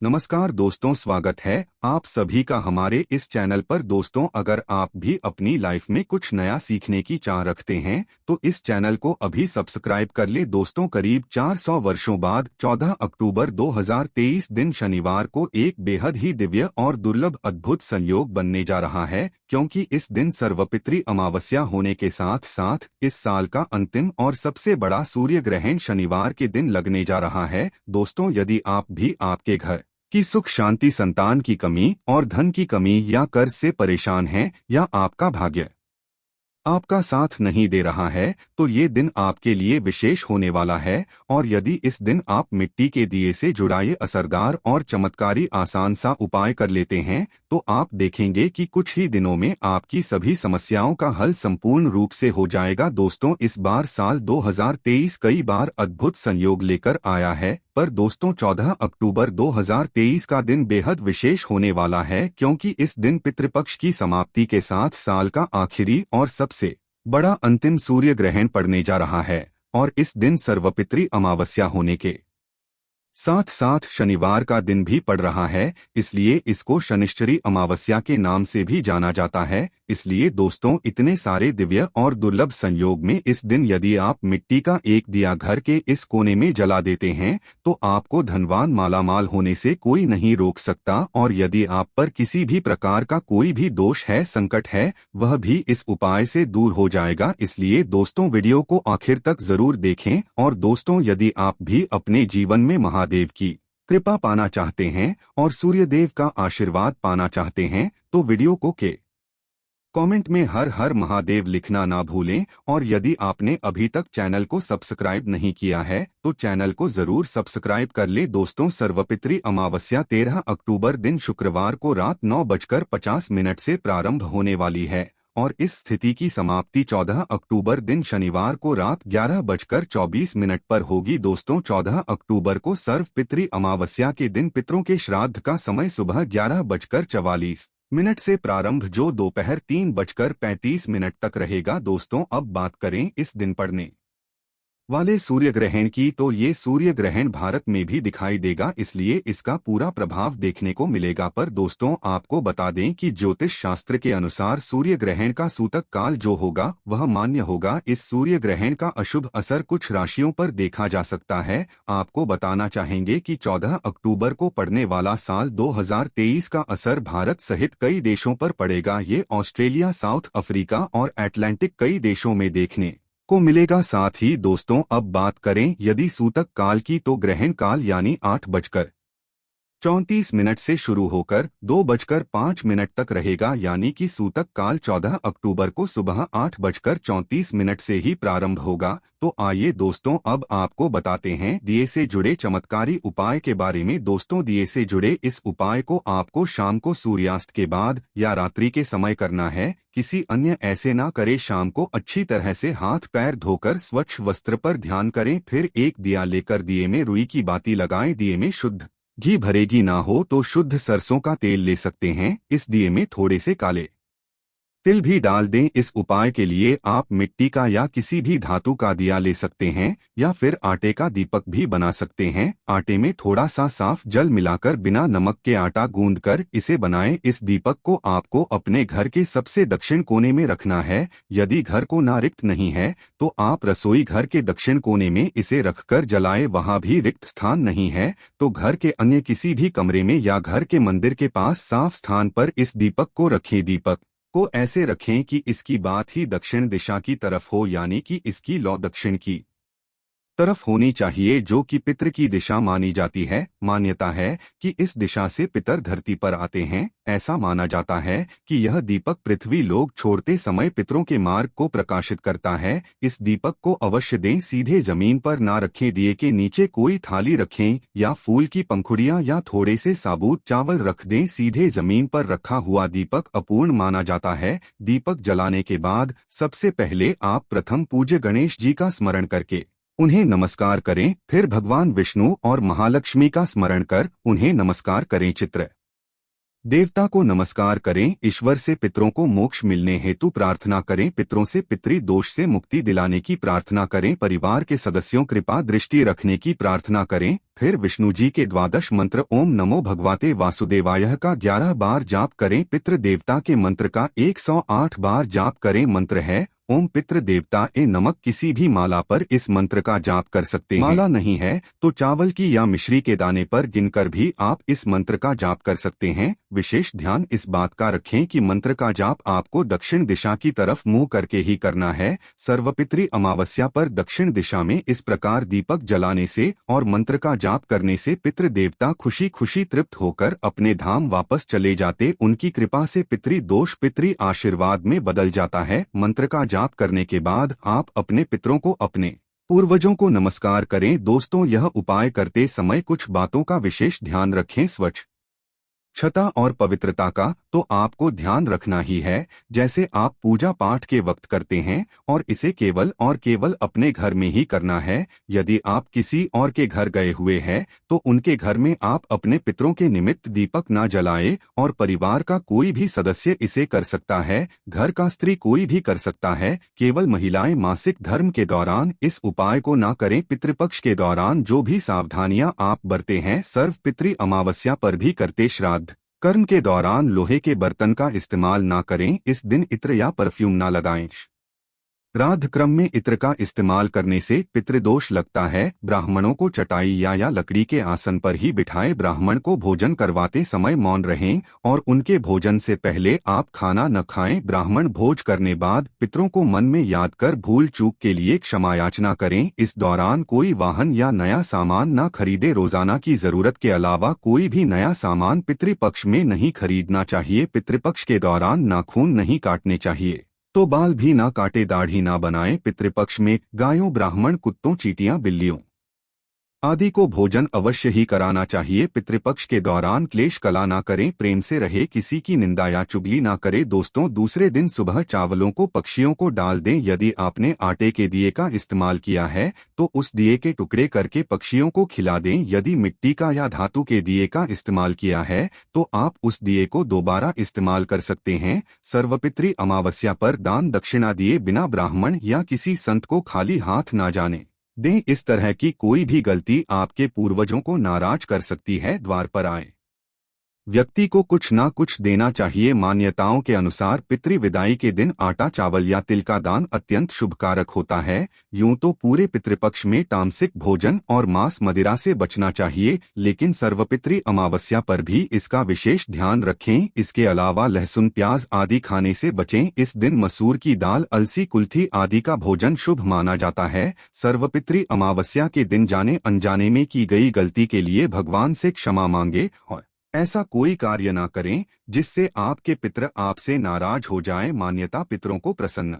नमस्कार दोस्तों, स्वागत है आप सभी का हमारे इस चैनल पर। दोस्तों, अगर आप भी अपनी लाइफ में कुछ नया सीखने की चाह रखते हैं तो इस चैनल को अभी सब्सक्राइब कर ले। दोस्तों, करीब 400 वर्षों बाद 14 अक्टूबर 2023 दिन शनिवार को एक बेहद ही दिव्य और दुर्लभ अद्भुत संयोग बनने जा रहा है, क्योंकि इस दिन सर्वपितृ अमावस्या होने के साथ साथ इस साल का अंतिम और सबसे बड़ा सूर्य ग्रहण शनिवार के दिन लगने जा रहा है। दोस्तों, यदि आप भी आपके घर की सुख शांति, संतान की कमी और धन की कमी या कर्ज से परेशान हैं, या आपका भाग्य आपका साथ नहीं दे रहा है, तो ये दिन आपके लिए विशेष होने वाला है। और यदि इस दिन आप मिट्टी के दिए से जुड़ा ये असरदार और चमत्कारी आसान सा उपाय कर लेते हैं तो आप देखेंगे कि कुछ ही दिनों में आपकी सभी समस्याओं का हल संपूर्ण रूप से हो जाएगा। दोस्तों, इस बार साल 2023 कई बार अद्भुत संयोग लेकर आया है, पर दोस्तों 14 अक्टूबर 2023 का दिन बेहद विशेष होने वाला है, क्योंकि इस दिन पितृपक्ष की समाप्ति के साथ साल का आखिरी और सबसे बड़ा अंतिम सूर्य ग्रहण पड़ने जा रहा है। और इस दिन सर्वपितृ अमावस्या होने के साथ साथ शनिवार का दिन भी पड़ रहा है, इसलिए इसको शनिश्चरी अमावस्या के नाम से भी जाना जाता है। इसलिए दोस्तों, इतने सारे दिव्य और दुर्लभ संयोग में इस दिन यदि आप मिट्टी का एक दिया घर के इस कोने में जला देते हैं तो आपको धनवान मालामाल होने से कोई नहीं रोक सकता। और यदि आप पर किसी भी प्रकार का कोई भी दोष है, संकट है, वह भी इस उपाय से दूर हो जाएगा। इसलिए दोस्तों, वीडियो को आखिर तक जरूर देखें। और दोस्तों, यदि आप भी अपने जीवन में महादेव की कृपा पाना चाहते हैं और सूर्यदेव का आशीर्वाद पाना चाहते हैं तो वीडियो को कमेंट में हर हर महादेव लिखना ना भूलें। और यदि आपने अभी तक चैनल को सब्सक्राइब नहीं किया है तो चैनल को जरूर सब्सक्राइब कर ले। दोस्तों, सर्वपितृ अमावस्या 13 अक्टूबर दिन शुक्रवार को रात 9:50 से प्रारंभ होने वाली है और इस स्थिति की समाप्ति 14 अक्टूबर दिन शनिवार को रात 11:24 पर होगी। दोस्तों, 14 अक्टूबर को सर्वपितृ अमावस्या के दिन पितरों के श्राद्ध का समय सुबह 11:44 से प्रारंभ, जो दोपहर 3:35 तक रहेगा। दोस्तों, अब बात करें इस दिन पड़ने वाले सूर्य ग्रहण की, तो ये सूर्य ग्रहण भारत में भी दिखाई देगा, इसलिए इसका पूरा प्रभाव देखने को मिलेगा। पर दोस्तों, आपको बता दें कि ज्योतिष शास्त्र के अनुसार सूर्य ग्रहण का सूतक काल जो होगा वह मान्य होगा। इस सूर्य ग्रहण का अशुभ असर कुछ राशियों पर देखा जा सकता है। आपको बताना चाहेंगे कि 14 अक्टूबर को पड़ने वाला साल 2023 का असर भारत सहित कई देशों पर पड़ेगा। ये ऑस्ट्रेलिया, साउथ अफ्रीका और अटलांटिक कई देशों में देखने को मिलेगा। साथ ही दोस्तों, अब बात करें यदि सूतक काल की, तो ग्रहण काल यानी 8:34 से शुरू होकर 2:05 तक रहेगा, यानी कि सूतक काल 14 अक्टूबर को सुबह 8:34 से ही प्रारंभ होगा। तो आइए दोस्तों, अब आपको बताते हैं दिए से जुड़े चमत्कारी उपाय के बारे में। दोस्तों, दिए से जुड़े इस उपाय को आपको शाम को सूर्यास्त के बाद या रात्रि के समय करना है, किसी अन्य ऐसे ना करे। शाम को अच्छी तरह से हाथ पैर धोकर स्वच्छ वस्त्र पर ध्यान करें, फिर एक दिया लेकर दिए में रुई की बाती लगाएं। दिए में शुद्ध घी भरेगी ना हो तो शुद्ध सरसों का तेल ले सकते हैं। इस दिए में थोड़े से काले तिल भी डाल दें। इस उपाय के लिए आप मिट्टी का या किसी भी धातु का दिया ले सकते हैं, या फिर आटे का दीपक भी बना सकते हैं। आटे में थोड़ा सा साफ जल मिलाकर बिना नमक के आटा गूंदकर इसे बनाएं। इस दीपक को आपको अपने घर के सबसे दक्षिण कोने में रखना है। यदि घर को ना रिक्त नहीं है तो आप रसोई घर के दक्षिण कोने में इसे रखकर जलाएं। वहां भी रिक्त स्थान नहीं है तो घर के अन्य किसी भी कमरे में या घर के मंदिर के पास साफ स्थान पर इस दीपक को रखें। दीपक को ऐसे रखें कि इसकी बात ही दक्षिण दिशा की तरफ हो, यानी कि इसकी लौ दक्षिण की तरफ होनी चाहिए, जो कि पितृ की दिशा मानी जाती है। मान्यता है कि इस दिशा से पितर धरती पर आते हैं। ऐसा माना जाता है कि यह दीपक पृथ्वी लोक छोड़ते समय पितरों के मार्ग को प्रकाशित करता है। इस दीपक को अवश्य दें, सीधे जमीन पर ना रखें। दिए के नीचे कोई थाली रखें या फूल की पंखुड़ियां या थोड़े से साबुत चावल रख दें। सीधे जमीन पर रखा हुआ दीपक अपूर्ण माना जाता है। दीपक जलाने के बाद सबसे पहले आप प्रथम पूज्य गणेश जी का स्मरण करके उन्हें नमस्कार करें, फिर भगवान विष्णु और महालक्ष्मी का स्मरण कर उन्हें नमस्कार करें। चित्र देवता को नमस्कार करें, ईश्वर से पितरों को मोक्ष मिलने हेतु प्रार्थना करें, पितरों से पितृ दोष से मुक्ति दिलाने की प्रार्थना करें, परिवार के सदस्यों कृपा दृष्टि रखने की प्रार्थना करें। फिर विष्णु जी के 12 मंत्र ओम नमो भगवते वासुदेवाय का 11 बार जाप करें। पितृ देवता के मंत्र का 108 बार जाप करें। मंत्र है ओम पितृ देवता ए नमक। किसी भी माला पर इस मंत्र का जाप कर सकते हैं। माला नहीं है तो चावल की या मिश्री के दाने पर गिनकर भी आप इस मंत्र का जाप कर सकते हैं। विशेष ध्यान इस बात का रखें कि मंत्र का जाप आपको दक्षिण दिशा की तरफ मुंह करके ही करना है। सर्वपितृ अमावस्या पर दक्षिण दिशा में इस प्रकार दीपक जलाने से और मंत्र का जाप करने से पितृ देवता खुशी खुशी तृप्त होकर अपने धाम वापस चले जाते। उनकी कृपा से पितृ दोष पितृ आशीर्वाद में बदल जाता है। मंत्र का जाप करने के बाद आप अपने पितरों को, अपने पूर्वजों को नमस्कार करें। दोस्तों, यह उपाय करते समय कुछ बातों का विशेष ध्यान रखें। स्वच्छता और पवित्रता का तो आपको ध्यान रखना ही है, जैसे आप पूजा पाठ के वक्त करते हैं, और इसे केवल और केवल अपने घर में ही करना है। यदि आप किसी और के घर गए हुए हैं तो उनके घर में आप अपने पितरों के निमित्त दीपक न जलाएं, और परिवार का कोई भी सदस्य इसे कर सकता है। घर का स्त्री कोई भी कर सकता है, केवल महिलाएं मासिक धर्म के दौरान इस उपाय को न करें। पितृपक्ष के दौरान जो भी सावधानियां आप बरते हैं सर्व पितृ अमावस्या पर भी करते। श्राद्ध कर्म के दौरान लोहे के बर्तन का इस्तेमाल ना करें। इस दिन इत्र या परफ्यूम ना लगाएं। श्राद्ध क्रम में इत्र का इस्तेमाल करने से पितृदोष लगता है। ब्राह्मणों को चटाई या लकड़ी के आसन पर ही बिठाएं। ब्राह्मण को भोजन करवाते समय मौन रहें और उनके भोजन से पहले आप खाना न खाएं। ब्राह्मण भोज करने बाद पितरों को मन में याद कर भूल चूक के लिए क्षमा याचना करें। इस दौरान कोई वाहन या नया सामान न खरीदे। रोजाना की जरूरत के अलावा कोई भी नया सामान पितृपक्ष में नहीं खरीदना चाहिए। पितृपक्ष के दौरान नाखून नहीं काटने चाहिए, तो बाल भी ना काटे, दाढ़ी ना बनाएं। पितृपक्ष में गायों, ब्राह्मण, कुत्तों, चींटियां, बिल्लियों आदि को भोजन अवश्य ही कराना चाहिए। पितृपक्ष के दौरान क्लेश कला ना करें, प्रेम से रहे, किसी की निंदा या चुगली ना करें। दोस्तों, दूसरे दिन सुबह चावलों को पक्षियों को डाल दें। यदि आपने आटे के दिए का इस्तेमाल किया है तो उस दिए के टुकड़े करके पक्षियों को खिला दें। यदि मिट्टी का या धातु के दिए का इस्तेमाल किया है तो आप उस दिए को दोबारा इस्तेमाल कर सकते हैं। सर्वपितृ अमावस्या पर दान दक्षिणा दिए बिना ब्राह्मण या किसी संत को खाली हाथ ना जाने दें। इस तरह की कोई भी गलती आपके पूर्वजों को नाराज कर सकती है। द्वार पर आए व्यक्ति को कुछ ना कुछ देना चाहिए। मान्यताओं के अनुसार पितृ विदाई के दिन आटा, चावल या तिल का दान अत्यंत शुभकारक होता है। यूं तो पूरे पितृपक्ष में तामसिक भोजन और मांस मदिरा से बचना चाहिए, लेकिन सर्वपितृ अमावस्या पर भी इसका विशेष ध्यान रखें। इसके अलावा लहसुन, प्याज आदि खाने से बचें। इस दिन मसूर की दाल, अलसी, कुल्थी आदि का भोजन शुभ माना जाता है। सर्वपितृ अमावस्या के दिन जाने अनजाने में की गई गलती के लिए भगवान से क्षमा मांगे और ऐसा कोई कार्य ना करें जिससे आपके पितर आपसे नाराज हो जाएं। मान्यता पितरों को प्रसन्न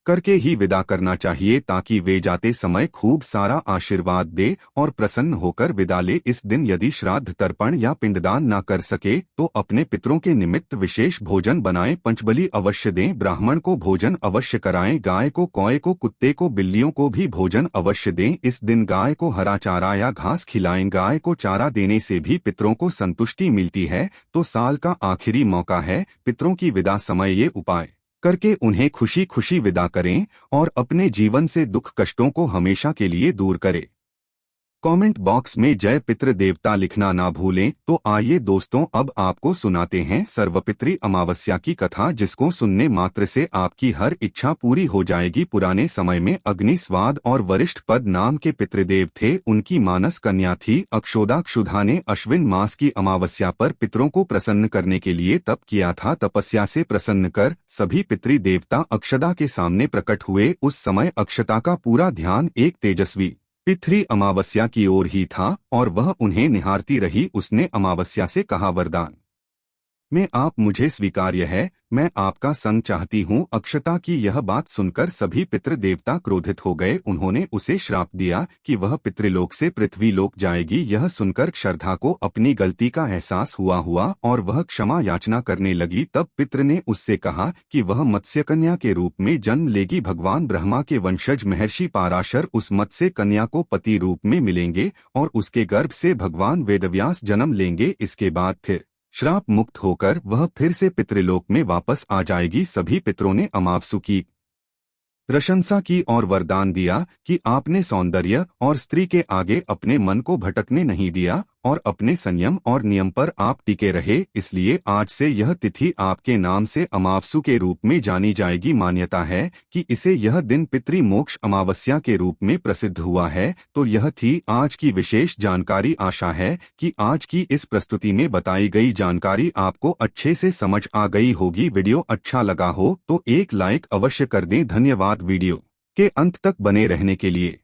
करके ही विदा करना चाहिए ताकि वे जाते समय खूब सारा आशीर्वाद दे और प्रसन्न होकर विदा ले। इस दिन यदि श्राद्ध, तर्पण या पिंडदान ना कर सके तो अपने पितरों के निमित्त विशेष भोजन बनाएं। पंचबली अवश्य दें। ब्राह्मण को भोजन अवश्य कराएं। गाय को, कौए को, कुत्ते को, बिल्लियों को भी भोजन अवश्य दें। इस दिन गाय को हरा चारा या घास खिलाएं। गाय को चारा देने से भी पितरों को संतुष्टि मिलती है। तो साल का आखिरी मौका है, पितरों की विदा समय ये उपाय करके उन्हें खुशी खुशी विदा करें और अपने जीवन से दुख कष्टों को हमेशा के लिए दूर करें। कमेंट बॉक्स में जय पितृ देवता लिखना ना भूलें। तो आइए दोस्तों, अब आपको सुनाते हैं सर्वपितृ अमावस्या की कथा, जिसको सुनने मात्र से आपकी हर इच्छा पूरी हो जाएगी। पुराने समय में अग्निस्वाद और वरिष्ठ पद नाम के पितृदेव थे। उनकी मानस कन्या थी अक्षोदा। क्षुधा ने अश्विन मास की अमावस्या पर पितरों को प्रसन्न करने के लिए तप किया था। तपस्या से प्रसन्न कर सभी पितृ देवता अक्षदा के सामने प्रकट हुए। उस समय अक्षता का पूरा ध्यान एक तेजस्वी पितृ अमावस्या की ओर ही था और वह उन्हें निहारती रही। उसने अमावस्या से कहा, वरदान में आप मुझे स्वीकार्य है, मैं आपका संग चाहती हूँ। अक्षता की यह बात सुनकर सभी पितृ देवता क्रोधित हो गए। उन्होंने उसे श्राप दिया कि वह पितृलोक से पृथ्वीलोक जाएगी। यह सुनकर क्षरधा को अपनी गलती का एहसास हुआ और वह क्षमा याचना करने लगी। तब पितृ ने उससे कहा कि वह मत्स्य कन्या के रूप में जन्म लेगी। भगवान ब्रह्मा के वंशज महर्षि पाराशर उस मत्स्य कन्या को पति रूप में मिलेंगे और उसके गर्भ से भगवान वेदव्यास जन्म लेंगे। इसके बाद फिर श्राप मुक्त होकर वह फिर से पितृलोक में वापस आ जाएगी। सभी पितरों ने अमावस्या की प्रशंसा की और वरदान दिया कि आपने सौंदर्य और स्त्री के आगे अपने मन को भटकने नहीं दिया और अपने संयम और नियम पर आप टिके रहे, इसलिए आज से यह तिथि आपके नाम से अमावस्या के रूप में जानी जाएगी। मान्यता है कि इसे यह दिन पितृ मोक्ष अमावस्या के रूप में प्रसिद्ध हुआ है। तो यह थी आज की विशेष जानकारी। आशा है कि आज की इस प्रस्तुति में बताई गई जानकारी आपको अच्छे से समझ आ गई होगी। वीडियो अच्छा लगा हो तो एक लाइक अवश्य कर दें। धन्यवाद वीडियो के अंत तक बने रहने के लिए।